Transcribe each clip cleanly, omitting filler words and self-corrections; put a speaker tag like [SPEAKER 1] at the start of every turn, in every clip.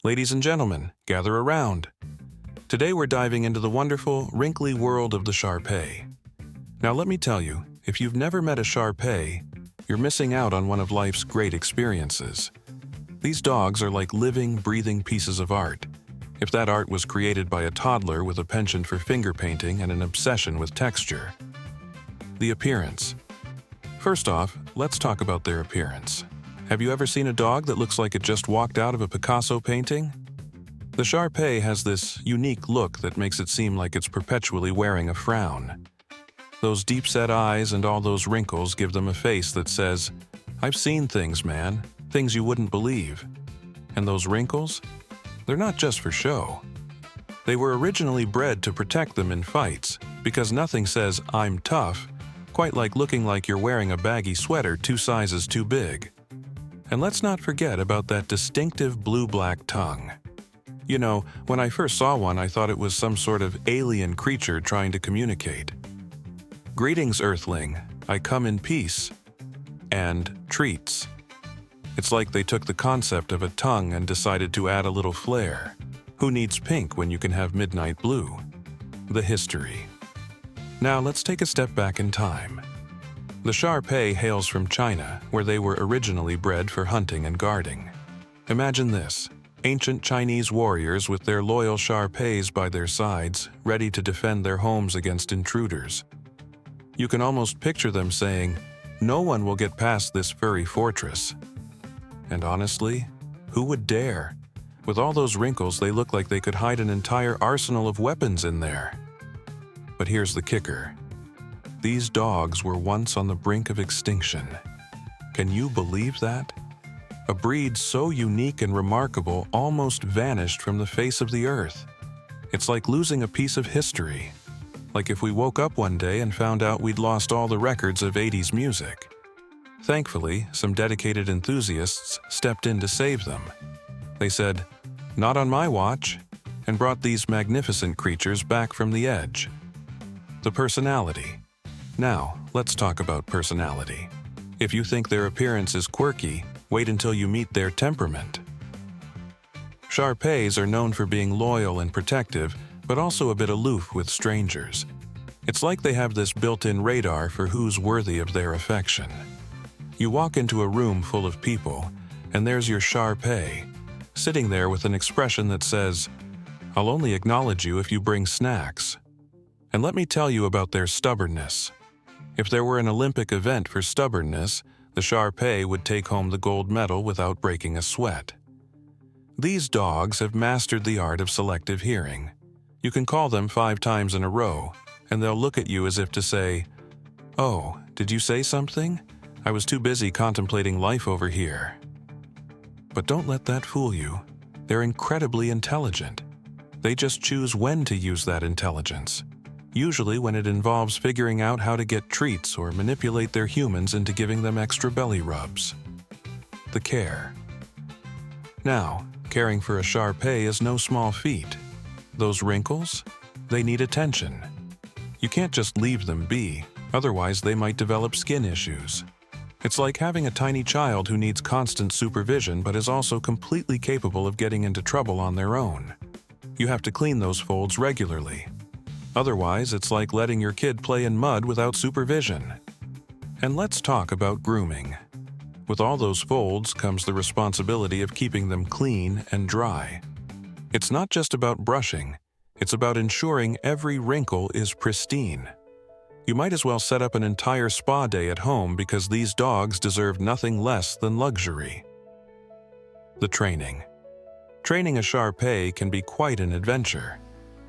[SPEAKER 1] Ladies and gentlemen, gather around. Today we're diving into the wonderful, wrinkly world of the Shar Pei. Now let me tell you, if you've never met a Shar Pei, you're missing out on one of life's great experiences. These dogs are like living, breathing pieces of art. If that art was created by a toddler with a penchant for finger painting and an obsession with texture. The appearance. First off, let's talk about their appearance. Have you ever seen a dog that looks like it just walked out of a Picasso painting? The Shar Pei has this unique look that makes it seem like it's perpetually wearing a frown. Those deep-set eyes and all those wrinkles give them a face that says, "I've seen things, man, things you wouldn't believe." And those wrinkles? They're not just for show. They were originally bred to protect them in fights, because nothing says, "I'm tough," quite like looking like you're wearing a baggy sweater 2 sizes too big. And let's not forget about that distinctive blue-black tongue. You know, when I first saw one, I thought it was some sort of alien creature trying to communicate. "Greetings, Earthling. I come in peace." And treats. It's like they took the concept of a tongue and decided to add a little flair. Who needs pink when you can have midnight blue? The history. Now let's take a step back in time. The Shar Pei hails from China, where they were originally bred for hunting and guarding. Imagine this. Ancient Chinese warriors with their loyal Shar Peis by their sides, ready to defend their homes against intruders. You can almost picture them saying, "No one will get past this furry fortress." And honestly, who would dare? With all those wrinkles, they look like they could hide an entire arsenal of weapons in there. But here's the kicker. These dogs were once on the brink of extinction. Can you believe that? A breed so unique and remarkable almost vanished from the face of the earth. It's like losing a piece of history. Like if we woke up one day and found out we'd lost all the records of 80s music. Thankfully, some dedicated enthusiasts stepped in to save them. They said, "Not on my watch," and brought these magnificent creatures back from the edge. The personality. Now, let's talk about personality. If you think their appearance is quirky, wait until you meet their temperament. Shar Peis are known for being loyal and protective, but also a bit aloof with strangers. It's like they have this built-in radar for who's worthy of their affection. You walk into a room full of people, and there's your Shar Pei, sitting there with an expression that says, "I'll only acknowledge you if you bring snacks." And let me tell you about their stubbornness. If there were an Olympic event for stubbornness, the Shar Pei would take home the gold medal without breaking a sweat. These dogs have mastered the art of selective hearing. You can call them 5 times in a row, and they'll look at you as if to say, "Oh, did you say something? I was too busy contemplating life over here." But don't let that fool you. They're incredibly intelligent. They just choose when to use that intelligence. Usually when it involves figuring out how to get treats or manipulate their humans into giving them extra belly rubs. The care. Now, caring for a Shar Pei is no small feat. Those wrinkles? They need attention. You can't just leave them be, otherwise they might develop skin issues. It's like having a tiny child who needs constant supervision but is also completely capable of getting into trouble on their own. You have to clean those folds regularly. Otherwise, it's like letting your kid play in mud without supervision. And let's talk about grooming. With all those folds comes the responsibility of keeping them clean and dry. It's not just about brushing, it's about ensuring every wrinkle is pristine. You might as well set up an entire spa day at home because these dogs deserve nothing less than luxury. The training. Training a Shar Pei can be quite an adventure.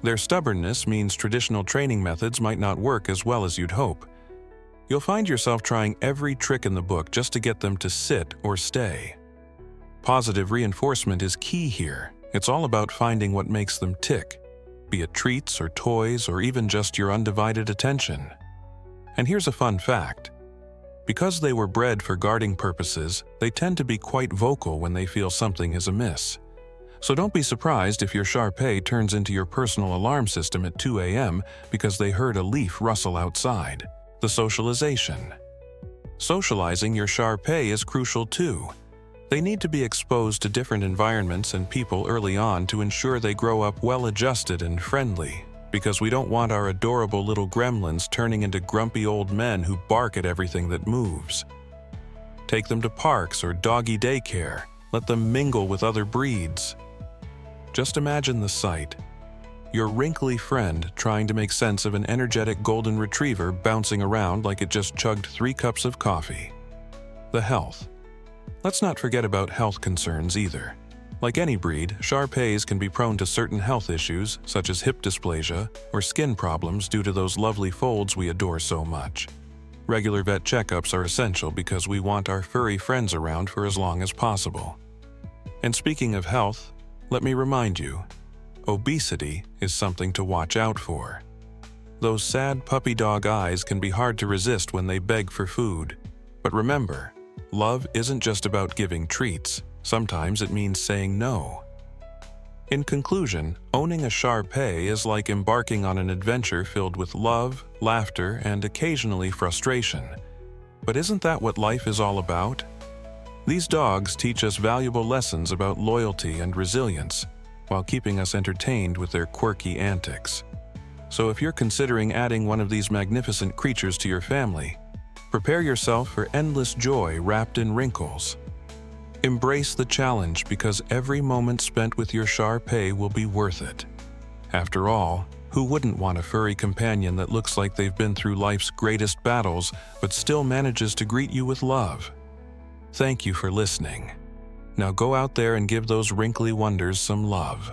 [SPEAKER 1] Their stubbornness means traditional training methods might not work as well as you'd hope. You'll find yourself trying every trick in the book just to get them to sit or stay. Positive reinforcement is key here. It's all about finding what makes them tick, be it treats or toys or even just your undivided attention. And here's a fun fact. Because they were bred for guarding purposes, they tend to be quite vocal when they feel something is amiss. So don't be surprised if your Shar Pei turns into your personal alarm system at 2 a.m. because they heard a leaf rustle outside. The socialization. Socializing your Shar Pei is crucial too. They need to be exposed to different environments and people early on to ensure they grow up well-adjusted and friendly, because we don't want our adorable little gremlins turning into grumpy old men who bark at everything that moves. Take them to parks or doggy daycare. Let them mingle with other breeds. Just imagine the sight. Your wrinkly friend trying to make sense of an energetic golden retriever bouncing around like it just chugged 3 cups of coffee. The health. Let's not forget about health concerns either. Like any breed, Shar Peis can be prone to certain health issues, such as hip dysplasia or skin problems due to those lovely folds we adore so much. Regular vet checkups are essential because we want our furry friends around for as long as possible. And speaking of health, let me remind you, obesity is something to watch out for. Those sad puppy dog eyes can be hard to resist when they beg for food. But remember, love isn't just about giving treats. Sometimes it means saying no. In conclusion, owning a Shar Pei is like embarking on an adventure filled with love, laughter, and occasionally frustration. But isn't that what life is all about? These dogs teach us valuable lessons about loyalty and resilience, while keeping us entertained with their quirky antics. So if you're considering adding one of these magnificent creatures to your family, prepare yourself for endless joy wrapped in wrinkles. Embrace the challenge because every moment spent with your Shar Pei will be worth it. After all, who wouldn't want a furry companion that looks like they've been through life's greatest battles but still manages to greet you with love? Thank you for listening. Now go out there and give those wrinkly wonders some love.